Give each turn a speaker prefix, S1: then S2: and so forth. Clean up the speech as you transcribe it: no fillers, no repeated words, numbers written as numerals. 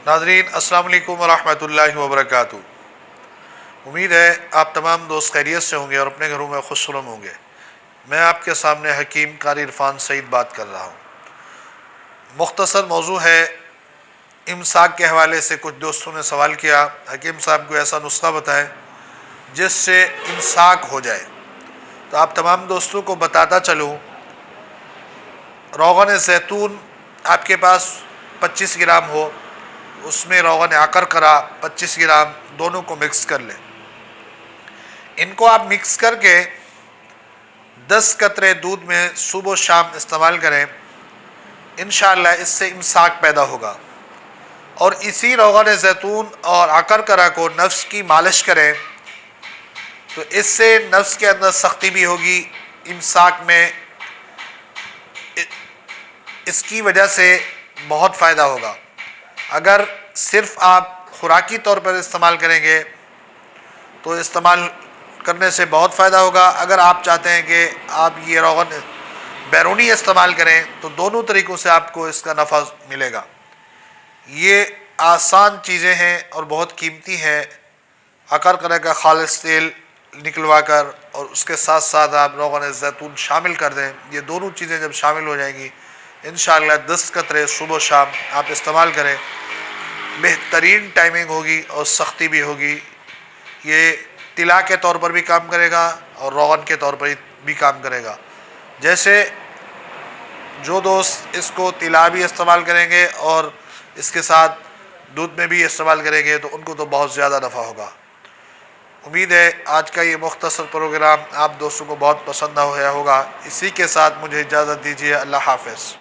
S1: नाज़रीन अस्सलाम वालेकुम वरहमतुल्लाहि वबरकातुहू। उम्मीद है आप तमाम दोस्त खैरियत से होंगे और अपने घरों में खुशनुमा होंगे। मैं आपके सामने हकीम कारी इरफान सईद बात कर रहा हूँ। मुख्तसर मौजू है, इमसाक के हवाले से कुछ दोस्तों ने सवाल किया, हकीम साहब को ऐसा नुस्खा बताएं जिससे इमसाक हो जाए। तो आप तमाम दोस्तों को बताता चलूँ, रोग़न ज़ैतून आपके पास 25 ग्राम हो, उसमें रोग़न आकर करा 25 ग्राम, दोनों को मिक्स कर लें। इनको आप मिक्स करके 10 कतरे दूध में सुबह शाम इस्तेमाल करें। इंशाअल्लाह इससे इमसाक पैदा होगा। और इसी रोग़न ज़ैतून और आकर करा को नफ्स की मालिश करें तो इससे नफ्स के अंदर सख्ती भी होगी। इमसाक में इसकी वजह से बहुत फ़ायदा होगा। अगर सिर्फ़ आप खुराकी तौर पर इस्तेमाल करेंगे तो इस्तेमाल करने से बहुत फ़ायदा होगा। अगर आप चाहते हैं कि आप ये रोग़न बैरूनी इस्तेमाल करें तो दोनों तरीक़ों से आपको इसका नफ़ा मिलेगा। ये आसान चीज़ें हैं और बहुत कीमती हैं। अकर करे का खालिस तेल निकलवा कर और उसके साथ साथ आप रोग़न ज़ैतून शामिल कर दें। ये दोनों चीज़ें जब शामिल हो जाएंगी इंशाअल्लाह 10 कतरे सुबह शाम आप इस्तेमाल करें, बेहतरीन टाइमिंग होगी और सख्ती भी होगी। ये तिला के तौर पर भी काम करेगा और रोग़न के तौर पर भी काम करेगा। जैसे जो दोस्त इसको तिला भी इस्तेमाल करेंगे और इसके साथ दूध में भी इस्तेमाल करेंगे तो उनको तो बहुत ज़्यादा नफ़ा होगा। उम्मीद है आज का ये मुख्तसर प्रोग्राम आप दोस्तों को बहुत पसंद आया होगा। इसी के साथ मुझे इजाज़त दीजिए। अल्लाह हाफ़िज़।